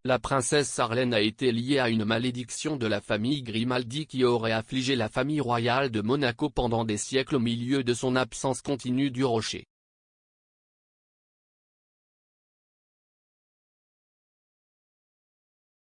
La princesse Sarlène a été liée à une malédiction de la famille Grimaldi qui aurait affligé la famille royale de Monaco pendant des siècles au milieu de son absence continue du rocher.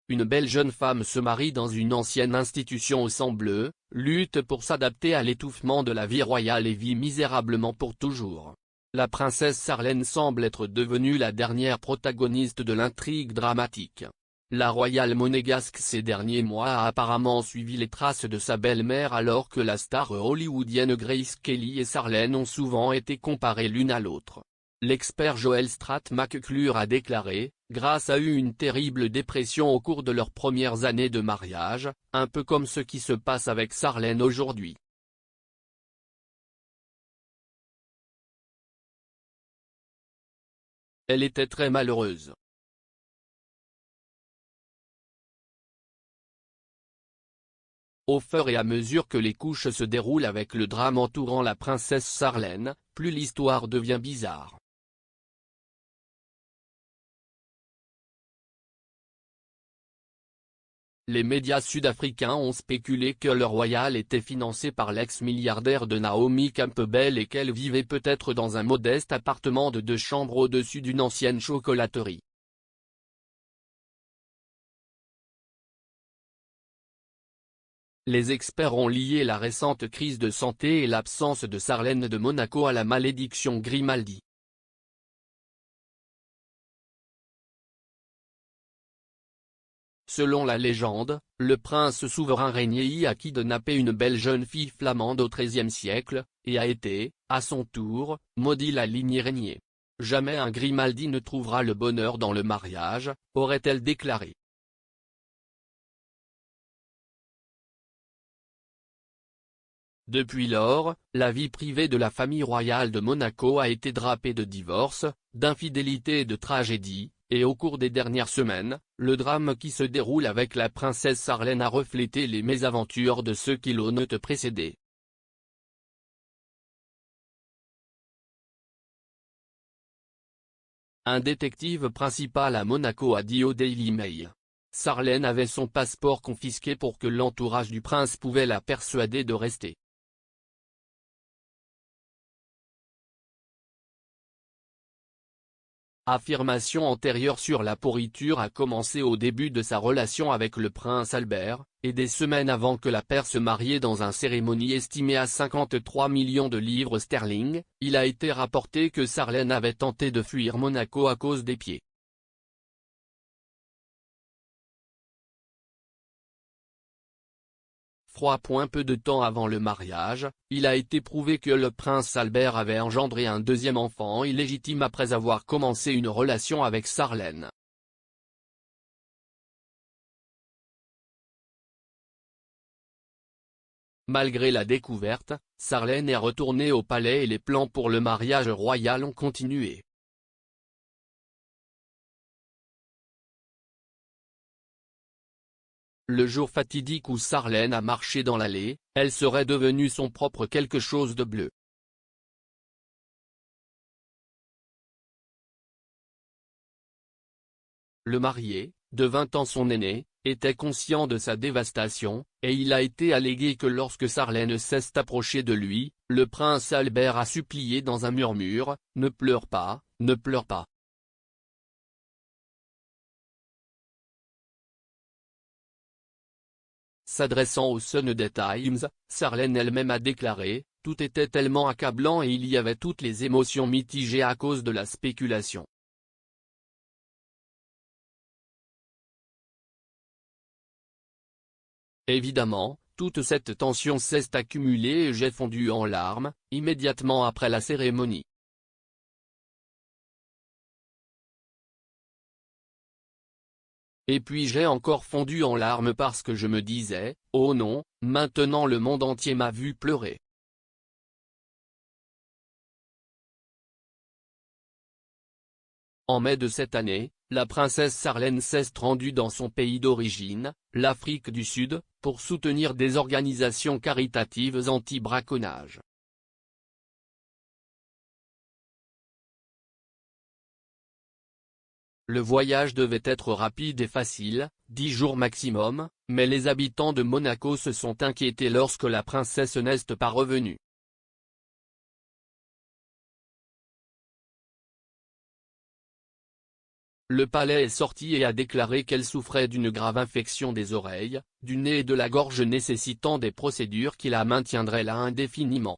Une belle jeune femme se marie dans une ancienne institution au sang bleu, lutte pour s'adapter à l'étouffement de la vie royale et vit misérablement pour toujours. La princesse Sarlène semble être devenue la dernière protagoniste de l'intrigue dramatique. La royale monégasque ces derniers mois a apparemment suivi les traces de sa belle-mère alors que la star hollywoodienne Grace Kelly et Sarlène ont souvent été comparées l'une à l'autre. L'expert Joel Stratt-McClure a déclaré, Grace a eu une terrible dépression au cours de leurs premières années de mariage, un peu comme ce qui se passe avec Sarlène aujourd'hui. Elle était très malheureuse. Au fur et à mesure que les couches se déroulent avec le drame entourant la princesse Sarlène, plus l'histoire devient bizarre. Les médias sud-africains ont spéculé que le royal était financé par l'ex-milliardaire de Naomi Campbell et qu'elle vivait peut-être dans un modeste appartement de 2 chambres au-dessus d'une ancienne chocolaterie. Les experts ont lié la récente crise de santé et l'absence de Sarlène de Monaco à la malédiction Grimaldi. Selon la légende, le prince souverain régnait à kidnapper une belle jeune fille flamande au XIIIe siècle, et a été, à son tour, maudit la lignée régnée. Jamais un Grimaldi ne trouvera le bonheur dans le mariage, aurait-elle déclaré. Depuis lors, la vie privée de la famille royale de Monaco a été drapée de divorces, d'infidélités et de tragédies, et au cours des dernières semaines, le drame qui se déroule avec la princesse Sarlène a reflété les mésaventures de ceux qui l'ont précédée. Un détective principal à Monaco a dit au Daily Mail. Sarlène avait son passeport confisqué pour que l'entourage du prince pouvait la persuader de rester. Affirmation antérieure sur la pourriture a commencé au début de sa relation avec le prince Albert, et des semaines avant que la paire se mariait dans une cérémonie estimée à 53 millions de livres sterling, il a été rapporté que Sarlène avait tenté de fuir Monaco à cause des pieds. Froid. Peu de temps avant le mariage, il a été prouvé que le prince Albert avait engendré un deuxième enfant illégitime après avoir commencé une relation avec Sarlène. Malgré la découverte, Sarlène est retournée au palais et les plans pour le mariage royal ont continué. Le jour fatidique où Sarlène a marché dans l'allée, elle serait devenue son propre quelque chose de bleu. Le marié, de 20 ans son aîné, était conscient de sa dévastation, et il a été allégué que lorsque Sarlène s'est approchée de lui, le prince Albert a supplié dans un murmure, « Ne pleure pas, ne pleure pas ». S'adressant au Sunday Times, Sarlène elle-même a déclaré, « Tout était tellement accablant et il y avait toutes les émotions mitigées à cause de la spéculation. Évidemment, toute cette tension s'est accumulée et j'ai fondu en larmes, immédiatement après la cérémonie. Et puis j'ai encore fondu en larmes parce que je me disais, oh non, maintenant le monde entier m'a vu pleurer. » En mai de cette année, la princesse Sarlène s'est rendue dans son pays d'origine, l'Afrique du Sud, pour soutenir des organisations caritatives anti-braconnage. Le voyage devait être rapide et facile, 10 jours maximum, mais les habitants de Monaco se sont inquiétés lorsque la princesse n'est pas revenue. Le palais est sorti et a déclaré qu'elle souffrait d'une grave infection des oreilles, du nez et de la gorge nécessitant des procédures qui la maintiendraient là indéfiniment.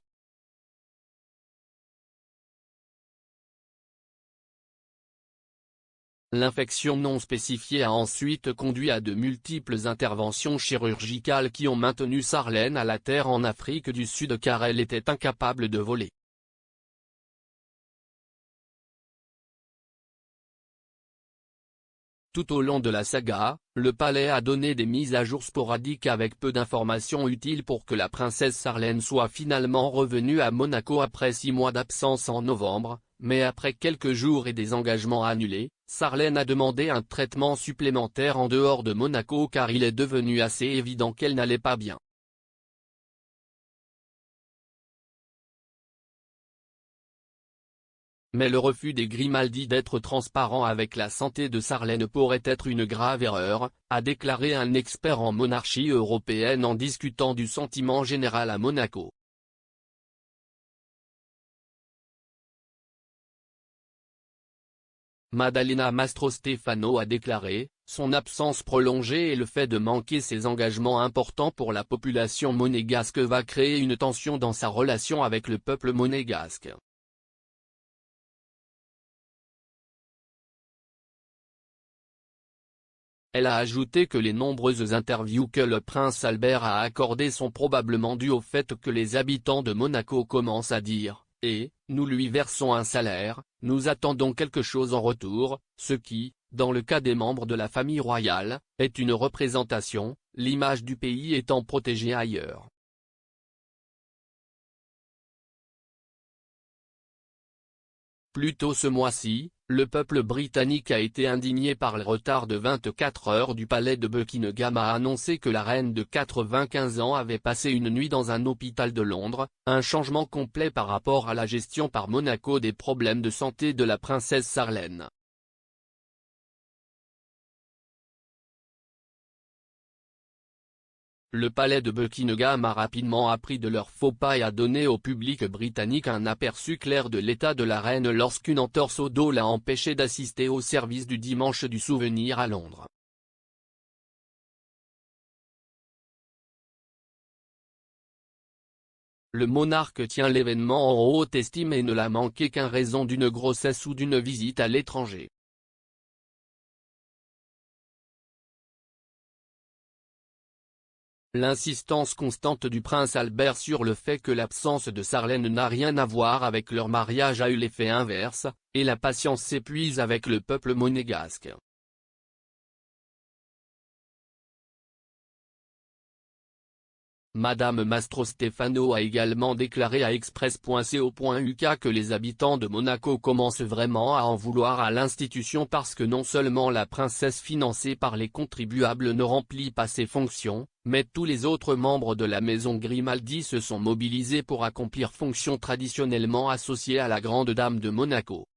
L'infection non spécifiée a ensuite conduit à de multiples interventions chirurgicales qui ont maintenu Sarlène à la terre en Afrique du Sud car elle était incapable de voler. Tout au long de la saga, le palais a donné des mises à jour sporadiques avec peu d'informations utiles pour que la princesse Sarlène soit finalement revenue à Monaco après 6 mois d'absence en novembre, mais après quelques jours et des engagements annulés, Sarlène a demandé un traitement supplémentaire en dehors de Monaco car il est devenu assez évident qu'elle n'allait pas bien. Mais le refus des Grimaldi d'être transparent avec la santé de Sarlène pourrait être une grave erreur, a déclaré un expert en monarchie européenne en discutant du sentiment général à Monaco. Maddalena Mastrostefano a déclaré, son absence prolongée et le fait de manquer ses engagements importants pour la population monégasque va créer une tension dans sa relation avec le peuple monégasque. Elle a ajouté que les nombreuses interviews que le prince Albert a accordées sont probablement dues au fait que les habitants de Monaco commencent à dire « Et, nous lui versons un salaire, nous attendons quelque chose en retour », ce qui, dans le cas des membres de la famille royale, est une représentation, l'image du pays étant protégée ailleurs. Plus tôt ce mois-ci, le peuple britannique a été indigné par le retard de 24 heures du palais de Buckingham a annoncé que la reine de 95 ans avait passé une nuit dans un hôpital de Londres, un changement complet par rapport à la gestion par Monaco des problèmes de santé de la princesse Sarlène. Le palais de Buckingham a rapidement appris de leur faux pas et a donné au public britannique un aperçu clair de l'état de la reine lorsqu'une entorse au dos l'a empêché d'assister au service du dimanche du souvenir à Londres. Le monarque tient l'événement en haute estime et ne l'a manqué qu'en raison d'une grossesse ou d'une visite à l'étranger. L'insistance constante du prince Albert sur le fait que l'absence de Sarlène n'a rien à voir avec leur mariage a eu l'effet inverse, et la patience s'épuise avec le peuple monégasque. Madame Mastrostefano a également déclaré à Express.co.uk que les habitants de Monaco commencent vraiment à en vouloir à l'institution parce que non seulement la princesse financée par les contribuables ne remplit pas ses fonctions, mais tous les autres membres de la maison Grimaldi se sont mobilisés pour accomplir fonctions traditionnellement associées à la grande dame de Monaco.